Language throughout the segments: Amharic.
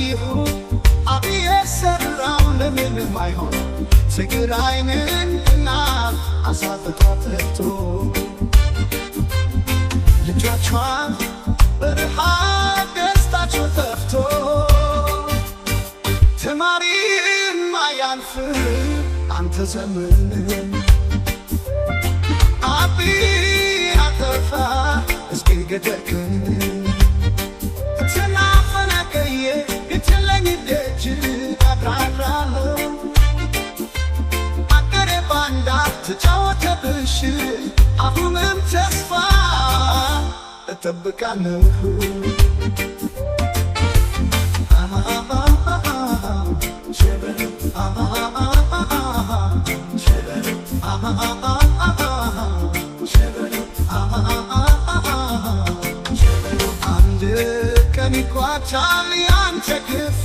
ይሁን አብዬ ሰራው ለምንም አይሆን ትግራይንና አሳጥቷት ልጆቿን በረሃብ ደስታቸው ጠፍቶ ተማሪን ማያልፍ አንተ ዘመን አብዬ አጠፋ እስኪ ገደልክን ተናፈናቀየ ግትለኝ ደጅ አድራራለሁ አገሬ ባንዳ ተጫወተብሽ አሁንም ተስፋ እጠብቃለሁ አንድ ቀን ይቋጫል ያንተ ክፉ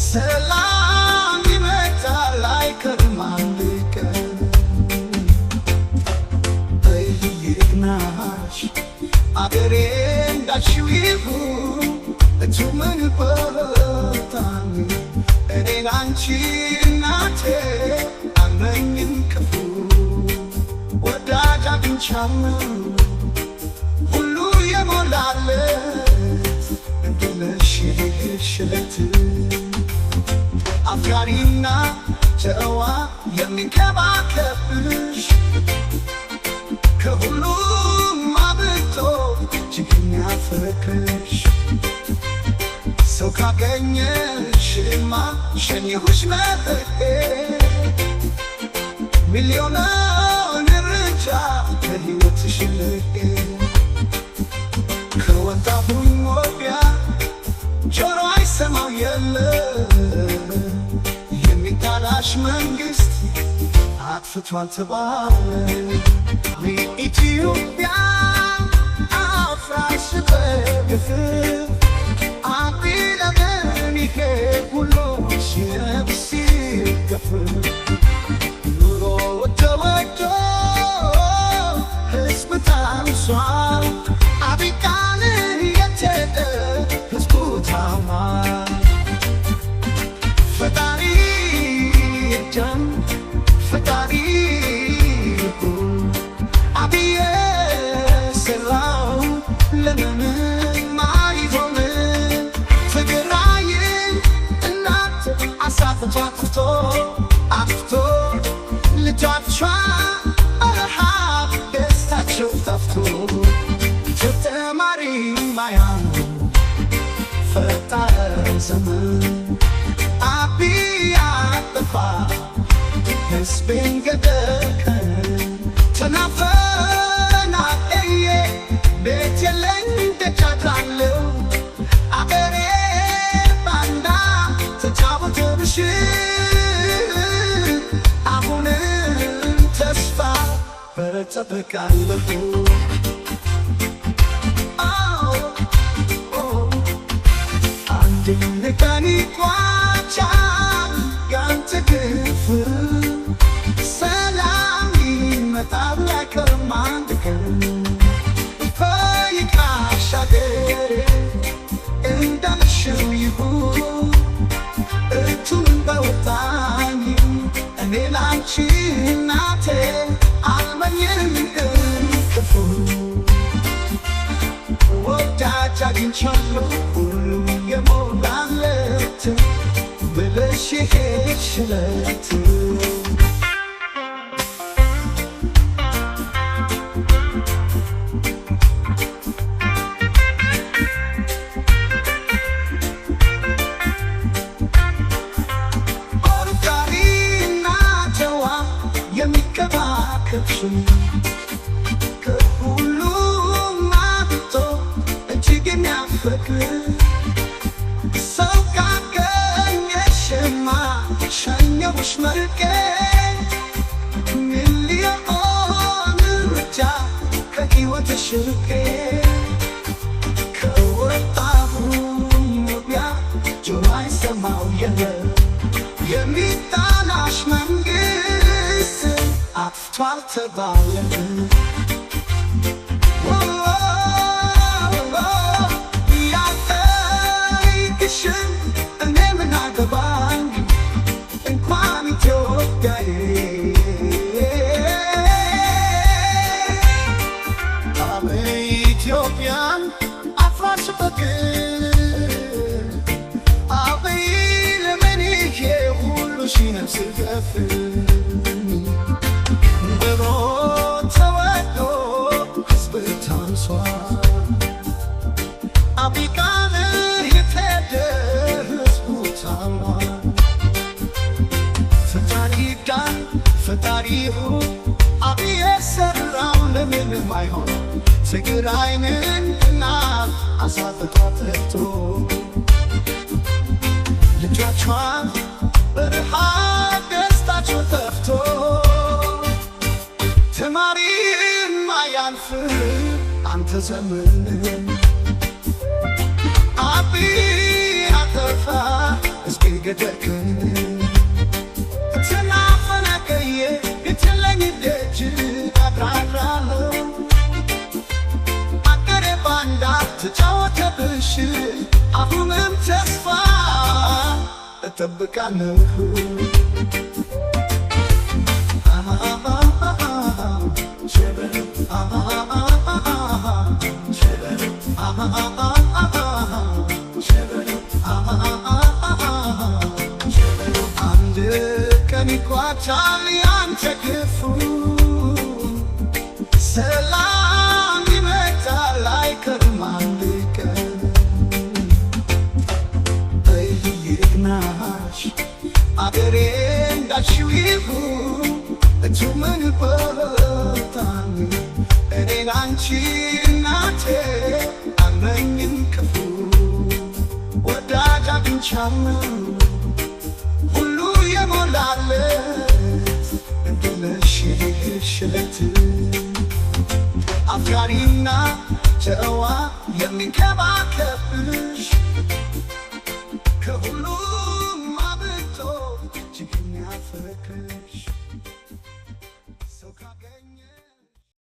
ሰላም ይመጣል አይቀርም አንድ ቀን ይግናሽ አገሬ እንዳልሽው ይሁን እቱ ምን በታኝ እኔን አንቺ እናቴ አመኝም ክፉ ወዳጅ አግኝቻለሁ ሁሉ የሞላለት እንደነሽ ሽለት አፍቃሪና ጨዋ የሚንከባከብሽ ከሁሉም አብልጦ እጅግ የሚያፈቅርሽ ሰው ካገኘሽማ ሸኝሁሽ መጥቼ ሚሊዮንን ርጫ ከሕይወትሽ ልቄ ከወጣሁኝ ወዲያ ጆሮ አይሰማው የለ የሚጣላሽ መንግሥት አጥፍቷል ተባለ ኢትዮጵያ አፍራሽ በግፍ ይሄ ሁሉ ሲገፍ ኑሮ ተወዶ ሕዝብ ታምሷል አቢቃን የተደ ሕዝቡ ታሟል ፈጣሪ ይርዳን ፈጣሪ ይሁን አብዬ ሰራው ለምንም አይሆን አሳጥቷት አፍቶ ልጆቿ በረሃብ ደስታቸው ጠፍቶ ተማሪ ማያን ፈጣር ዘመን አብዬ አጠፋ ሕዝቤን ገደልከን ተናፈናቀየ ቤት የለኝ ደጅ አድራለሁ አገሬ ባንዳ ተጫወተብሽ አሁንም ተስፋ እጠብቃለሁ አንድ ቀን ይቋጫል ያንተ ግፍ ሰላም ይመጣል አይቀርም አንድ ቀን ይቃሽ አገሬ እንዳልሽው ይሁን እቱን በወጣኝ እኔ ላንቺ እናቴ አልመኝም ክፉ ወዳጅ አግኝቻለሁ ሁሉ የሞላለት ብለሽ ሄድሽለት ከሁሉም አብልጦ እጅግ የሚያፈቅር ሰው ካገኘሽማ ሸኘሁሽ መርቄ ሚሊዮን ርጫ ከሕይወትሽ ርቄ ከወጣሁኝ ወዲያ ጆሮ አይሰማው የለ የሚጣላሽ መንግሥት አጥፍቷል ተባለ ያንተ አብ የሠራው ለምንም አይሆን ትግራይንና አሳጥቶ ጠርቶ ልጆቿን በረሃብ ደስታቸው ጠፍቶ ተማሪን ማያልፍ አንተ ዘመን አብ አጠፋ እስኪ ገደልክን ተናፈነቀየ የትለኝ ደጅ አድራራለሁ አገሬ ባንዳ ተጫወተብሽ አሁንም ተስፋ እጠብቃለሁ አንድ ቀን ይቋጫል ያንተ ክፉ ሰላም ይመጣል አይቀርም አንድ ቀን ይግናሽ አገሬ እንዳልሽው ይሁን እቱ ምን በታን እኔን አንቺ እናቴ አመኝም ክፉ ወዳጅ አግኝቻለሁ ሁሉ የሞላለት እንደነሽ ሽለት አፍቃሪና ጨዋ የሚንከባከብሽ ከሁሉም አብልጦ እጅግ የሚያፈቅርሽ ሰው ካገኘ